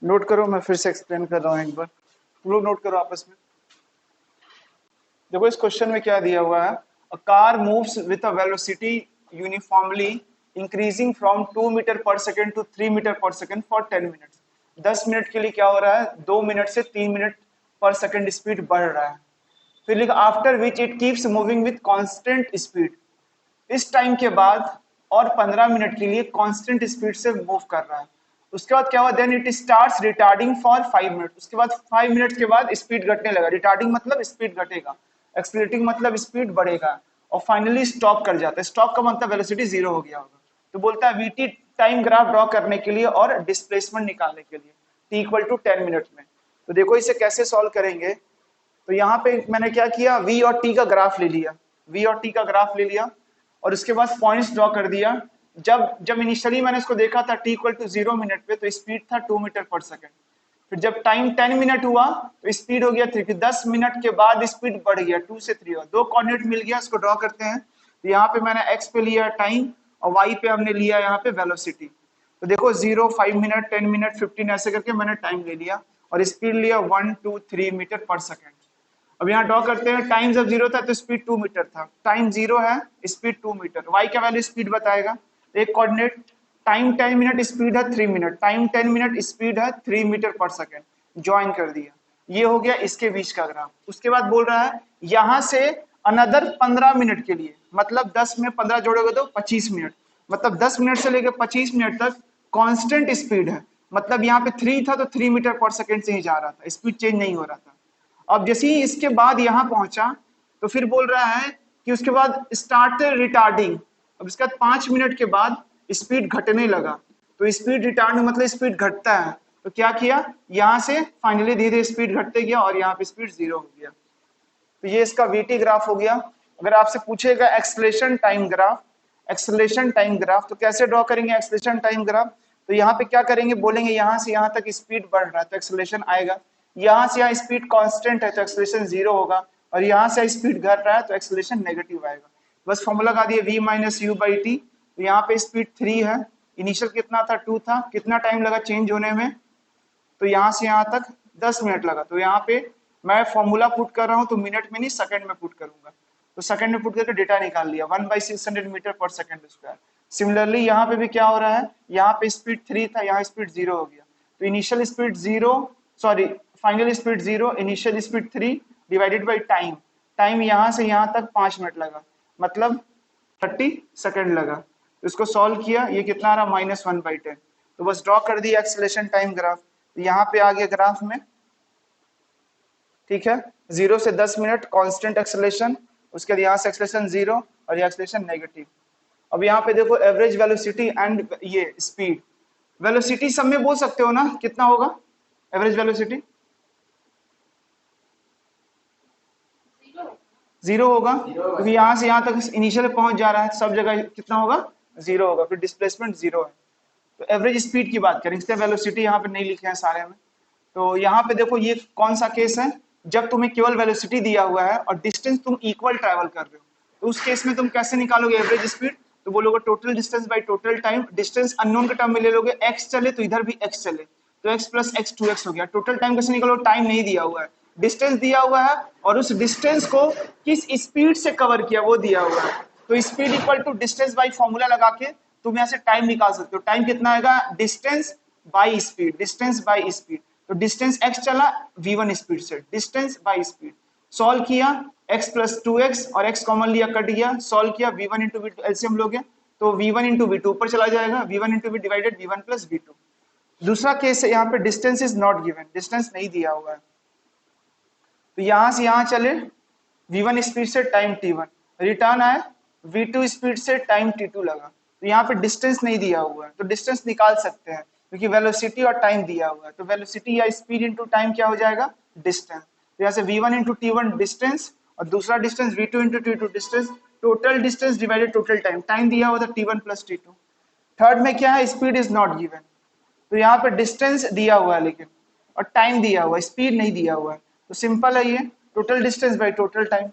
Note करो, मैं फिर से एक्सप्लेन कर रहा हूँ एक बार, तुम लोग नोट करो आपस में। देखो इस क्वेश्चन में क्या दिया हुआ है, a car moves with a velocity uniformly increasing from 2 metre per second to 3 metre per second for 10 minutes. 10 minute के लिए क्या हो रहा है, 2 मिनट से 3 मिनट पर सेकेंड स्पीड बढ़ रहा है। फिर लिखा after which it keeps moving with constant speed. इस टाइम के बाद और 15 मिनट के लिए कांस्टेंट स्पीड से मूव कर रहा है। उसके बाद क्या हुआ, then it starts retarding for 5 minute. उसके बाद 5 मिनट के बाद स्पीड घटने लगा। रिटार्डिंग मतलब स्पीड घटेगा, एक्सीलरेटिंग मतलब स्पीड बढ़ेगा, और फाइनली स्टॉप कर जाता है। स्टॉप का मतलब वेलोसिटी जीरो हो गया होगा। तो बोलता है वीटी टाइम ग्राफ ड्रॉ करने के लिए और डिस्प्लेसमेंट निकालने के लिए टी इक्वल टू 10 मिनट में। तो देखो इसे कैसे सॉल्व करेंगे। तो यहाँ पे मैंने क्या किया, v और t का ग्राफ ले लिया, v और t का ग्राफ ले लिया और उसके बाद पॉइंट्स ड्रॉ कर दिया। जब जब इनिशियली मैंने इसको देखा था t इक्वल टू 0 मिनट पे, तो स्पीड था 2 मीटर पर सेकेंड। फिर जब टाइम 10 मिनट हुआ तो स्पीड हो गया 3। फिर 10 मिनट के बाद स्पीड बढ़ गया 2 से 3 हुआ, दो कोऑर्डिनेट मिल गया, इसको ड्रॉ करते हैं। तो यहाँ पे मैंने x पे लिया टाइम और y पे हमने लिया यहाँ पे वेलोसिटी। तो देखो 0, 5 मिनट, 10 मिनट, 15 ऐसे करके मैंने टाइम ले लिया और स्पीड लिया 1, 2, 3 मीटर पर सेकेंड। अब यहाँ ड्रॉ करते हैं, टाइम जब 0 था तो स्पीड 2 मीटर था, टाइम 0 है, स्पीड 2 मीटर। y का वैल्यू स्पीड बताएगा, एक कोऑर्डिनेट टाइम 10 मिनट स्पीड है 3 मिनट, टाइम 10 मिनट स्पीड है 3 मीटर पर सेकेंड। ज्वाइन कर दिया, ये हो गया इसके बीच का ग्राफ। उसके बाद बोल रहा है यहाँ से अनदर 15 मिनट के लिए, मतलब 10 में 15 जोड़ोगे तो 25 मिनट, मतलब 10 मिनट से लेकर 25 मिनट तक कांस्टेंट स्पीड है। मतलब यहाँ पे 3 था तो 3 मीटर पर सेकेंड से ही जा रहा था, स्पीड चेंज नहीं हो रहा था। अब जैसे ही इसके बाद यहां पहुंचा तो फिर बोल रहा है कि उसके बाद स्टार्ट रिटार्डिंग। अब इसके बाद 5 मिनट के बाद स्पीड घटने लगा। तो स्पीड रिटार्ड मतलब स्पीड घटता है। तो क्या किया, यहां से फाइनली धीरे धीरे स्पीड घटते गया और यहाँ पे स्पीड 0 हो गया। तो ये इसका वीटी ग्राफ हो गया। अगर आपसे पूछेगा acceleration time graph, acceleration time graph तो कैसे ड्रॉ करेंगे एक्सेलरेशन टाइम ग्राफ। तो यहाँ पे क्या करेंगे, बोलेंगे यहाँ से यहाँ तक स्पीड बढ़ रहा है तो एक्सेलरेशन आएगा, यहाँ से यहाँ स्पीड कांस्टेंट है तो एक्सेलरेशन 0 होगा, और यहाँ से स्पीड घट रहा है तो एक्सेलरेशन नेगेटिव आएगा। बस फॉर्मूला लगा दिए v minus you by T. तो यहाँ पे स्पीड 3 है, इनिशियल कितना था 2 था, कितना टाइम लगा चेंज होने में, तो यहाँ से यहाँ तक 10 मिनट लगा। तो यहाँ पे मैं फॉर्मूला पुट कर रहा हूँ तो मिनट में नहीं सेकंड में पुट करूंगा। तो सेकंड में पुट करके डेटा निकाल लिया 1/600 मीटर पर सेकंड स्क्वायर। सिमिलरली यहाँ पे भी क्या हो रहा है, यहाँ पे स्पीड 3 था, यहाँ स्पीड 0 हो गया। तो initial speed 0, sorry final speed 0, initial speed 3 divided by time. Time यहाँ से यहाँ तक 5 मिनट लगा, मतलब 30 सेकंड लगा। तो इसको सॉल्व किया, ये कितना आ रहा -1/10। तो बस ड्रॉ कर दिया एक्सेलरेशन टाइम ग्राफ। यहाँ पे आ गया ग्राफ में, ठीक है, 0 से 10 मिनट कांस्टेंट एक्सेलरेशन, उसके बाद यहाँ से एक्सेलरेशन 0 और ये एक्सेलरेशन नेगेटिव। अब यहाँ पे देखो एवरेज वेलोसिटी एंड ये स्पीड। वेलोसिटी सब में बोल सकते हो ना, कितना होगा एवरेज वेलोसिटी, 0 होगा क्योंकि यहाँ से यहाँ तक इनिशियल पहुंच जा रहा है, सब जगह कितना होगा 0 होगा। फिर डिस्प्लेसमेंट 0 है। तो एवरेज स्पीड की बात करें, इसलिए वेलोसिटी यहाँ पे नहीं लिखे हैं सारे में। तो यहाँ पे देखो ये कौन सा केस है, जब तुम्हें केवल वेलोसिटी दिया हुआ है और डिस्टेंस तुम इक्वल ट्रैवल कर रहे हो, तो उस केस में तुम कैसे निकालोगे एवरेज स्पीड। तो बोलोगे total distance by total time. Distance unknown के टर्म में ले लोगे, x चले तो इधर भी x चले, तो x प्लस x 2x हो गया। टोटल टाइम कैसे निकालो, टाइम नहीं दिया हुआ है, डिस्टेंस दिया हुआ है और उस डिस्टेंस को किस स्पीड से कवर किया वो दिया हुआ है। तो speed equal to distance by formula लगा के तुम यहाँ से टाइम निकाल सकते हो। टाइम कितना आएगा, distance by speed, distance by speed. तो डिस्टेंस x चला v1 स्पीड से, डिस्टेंस बाई स्पीड। सॉल्व किया, x प्लस 2x और x कॉमन लिया कट गया, सॉल्व किया v1 इंटू v2 एलसीएम लोगे तो v1 इंटू v2 ऊपर चला जाएगा, v1 into v divided v1 plus v2। दूसरा केस है, यहाँ पे distance is not given, distance नहीं दिया हुआ है। तो यहाँ से यहाँ चले v1 स्पीड से टाइम t1, रिटर्न आए v2 स्पीड से टाइम t2 लगा। तो यहाँ पे डिस्टेंस नहीं दिया हुआ है, तो डिस्टेंस निकाल सकते हैं क्योंकि वेलोसिटी और टाइम दिया हुआ है। तो वेलोसिटी या स्पीड इंटू टाइम क्या हो जाएगा, डिस्टेंस। तो यहाँ से v1 इंटू t1 डिस्टेंस और दूसरा distance v2 into t2 distance, total distance divided total time, time दिया हुआ था t1 प्लस t2। थर्ड में क्या है, स्पीड इज नॉट गिवन, तो यहाँ पे डिस्टेंस दिया हुआ है लेकिन, और टाइम दिया हुआ है, स्पीड नहीं दिया हुआ है। तो सिंपल है ये, total distance by total time.